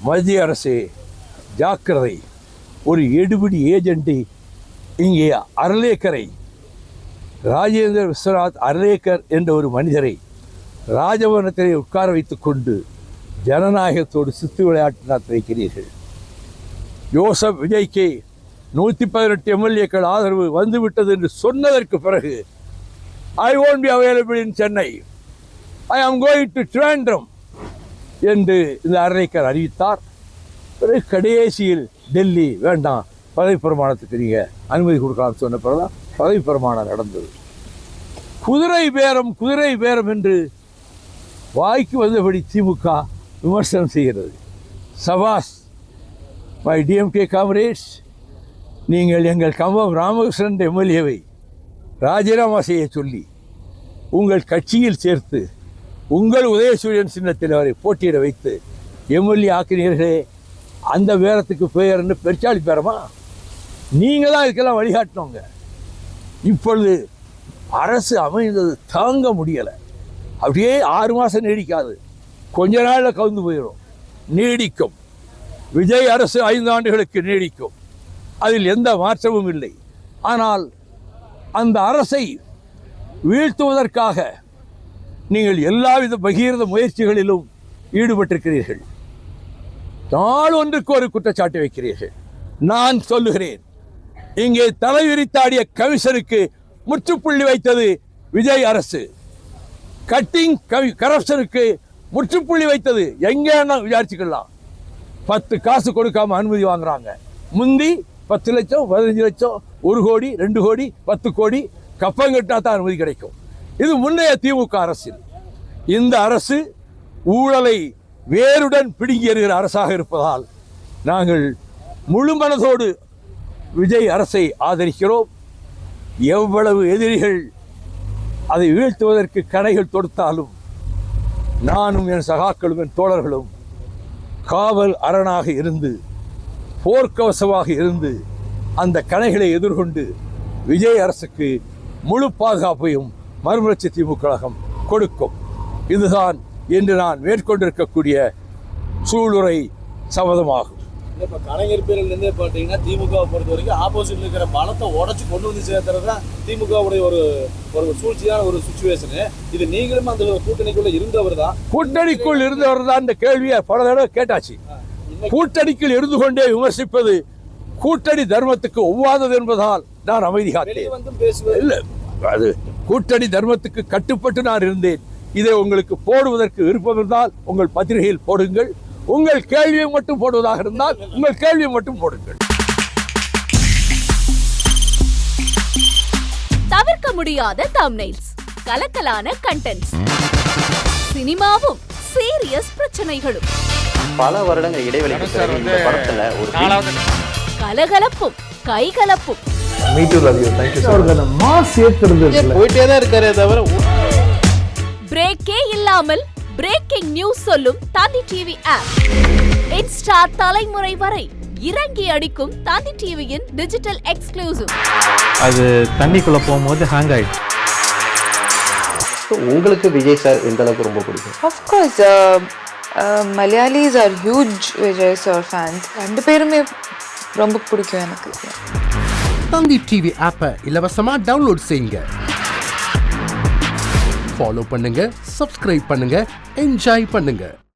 மத்திய அரசு ஜாக்கிரதை, ஒரு எடுபிடி ஏஜென்ட்டை இங்கே அர்லேக்கரை, ராஜேந்திர விஸ்வநாத் அர்லேக்கர் என்ற ஒரு மனிதரை ராஜபவனத்திலே உட்கார வைத்து கொண்டு ஜனநாயகத்தோடு சித்து விளையாட்டு நடத்தி வைக்கிறீர்கள். ஜோசப் விஜய்க்கு 118 எம்எல்ஏக்கள் ஆதரவு வந்துவிட்டது என்று சொன்னதற்கு பிறகு ஐ won't be available in Chennai, I am going to Trivandrum என்று இந்த அர்லேக்கர் அறிவித்தார். பிறகு கடைசியில் டெல்லி வேண்டாம், பதவி பிரமாணத்துக்கு நீங்கள் அனுமதி கொடுக்கலாம்னு சொன்ன பிறகுதான் பதவி பிரமாணம் நடந்தது. குதிரை பேரம் என்று வாய்க்கு வந்தபடி திமுக விமர்சனம் செய்கிறது. சபாஸ் மை டிஎம்கே காம்ரேட்ஸ், நீங்கள் எங்கள் கம்பம் ராமகிருஷ்ணன் எம்எல்ஏவை ராஜினாமா செய்ய சொல்லி உங்கள் கட்சியில் சேர்த்து உங்கள் உதயசூரியன் சின்னத்தில் அவரை போட்டியிட வைத்து எம்எல்ஏ ஆக்கினீர்களே, அந்த பேரத்துக்கு பெயர்னு பெருச்சாளி பேரமா? நீங்கள் தான் இதுக்கெல்லாம் வழிகாட்டினவங்க. இப்பொழுது அரசு அமைந்தது தாங்க முடியலை. அப்படியே 6 மாதம் நீடிக்காது, கொஞ்ச நாளில் கவுந்து போயிடும். நீடிக்கும். விஜய் அரசு 5 ஆண்டுகளுக்கு நீடிக்கும், அதில் எந்த மாற்றமும் இல்லை. ஆனால் அந்த அரசை வீழ்த்துவதற்காக நீங்கள் எல்லாவித பகீரத முயற்சிகளிலும் ஈடுபட்டிருக்கிறீர்கள். நாள் ஒன்றுக்கு ஒரு குற்றச்சாட்டு வைக்கிறீர்கள். நான் சொல்லுகிறேன், இங்கே தலைவிரித்தாடிய கமிஷனுக்கு முற்றுப்புள்ளி வைத்தது விஜய் அரசு. கட்டிங் கரப்ஷனுக்கு முற்றுப்புள்ளி வைத்தது எங்கே விசாரிச்சுக்கலாம். 10 காசு கொடுக்காம அனுமதி வாங்குறாங்க. முந்தி 10 லட்சம், 15 லட்சம், 1 கோடி, 2 கோடி, 10 கோடி கப்பங்கட்டா தான் அனுமதி கிடைக்கும். இது முன்னைய திமுக அரசில். இந்த அரசு ஊழலை வேருடன் பிடுங்கி எறிகிற அரசாக இருப்பதால் நாங்கள் முழு மனதோடு விஜய் அரசை ஆதரிக்கிறோம். எவ்வளவு எதிரிகள் அதை வீழ்த்துவதற்கு கணைகள் தொடுத்தாலும் நானும் என் சகாக்களும் என் தோழர்களும் காவல் அரணாக இருந்து, போர்க்கவசமாக இருந்து அந்த கணைகளை எதிர்கொண்டு விஜய் அரசுக்கு முழு பாதுகாப்பையும் மறுமலர்ச்சி திமுக கழகம் கொடுக்கும். இதுதான் இன்று நான் மேற்கொண்டிருக்கக்கூடிய சூளுரை சபதமாகும். இப்போ கலைஞர் பேரிலிருந்தே பார்த்தீங்கன்னா திமுகவை பொறுத்த வரைக்கும் ஆப்போசிட்ல இருக்கிற பலத்தை உடச்சி கொண்டு வந்து சேர்த்துறது தான் திமுகவுடைய ஒரு சூழ்ச்சியான ஒரு சுச்சுவேஷனு. இது நீங்களும் அந்த கூட்டணிக்குள்ள இருந்தவர் தான். கூட்டணிக்குள் இருந்தவர் தான். இந்த கேள்வியை பல தடவை கேட்டாச்சு. கூட்டணிக்குள் இருந்து கொண்டே விமர்சிப்பது கூட்டணி தர்மத்துக்கு ஒவ்வாதது என்பதால் நான் அமைதி காத்தேன். இல்லை, அது கூட்டணி தர்மத்துக்கு கட்டுப்பட்டு நான் இருந்தேன். இதை உங்களுக்கு போடுவதற்கு விருப்பம் இருந்தால் உங்கள் பத்திரிகையில் போடுங்கள். உங்கள் கேள்வியை மட்டும் போடுவதாக இருந்தால் உங்கள் கேள்வியை மட்டும் போடுங்கள். தவிர்க்க முடியாத தம்ப்நெயில்ஸ், கலக்கலான கண்டென்ட்ஸ், சினிமாவும் சீரியஸ் பிரச்சனைகளும், பல வருடங்கள் இடைவெளிக்கு பிறகு இந்த படத்துல ஒரு கலகலப்பும் கைகலப்பும். போயிட்டே தான் இருக்காரே தவிர பிரேக்கே இல்லாமல் பிரேக்கிங் நியூஸ் சொல்லும் தந்தி டிவி ஆப். இன்ஸ்டா தலைமுறை வரை இறங்கி அடிக்கும் தந்தி டிவியின் டிஜிட்டல் எக்ஸ்க்ளூசிவ். அது தண்ணிக்குள்ள போகும்போது ஹேங் ஆயிடுச்சு. உங்களுக்கு விஜய் சார் எந்த அளவுக்கு ரொம்ப பிடிக்கும்? Of course, Malayalis are huge Vijay sir fans. 2 பேருமே ரொம்ப பிடிக்கும் எனக்கு. தந்தி டிவி ஆப்பை இலவசமா டவுன்லோட் செய்யுங்க. ஃபாலோ பண்ணுங்க, சப்ஸ்கிரைப் பண்ணுங்க, என்ஜாய் பண்ணுங்க.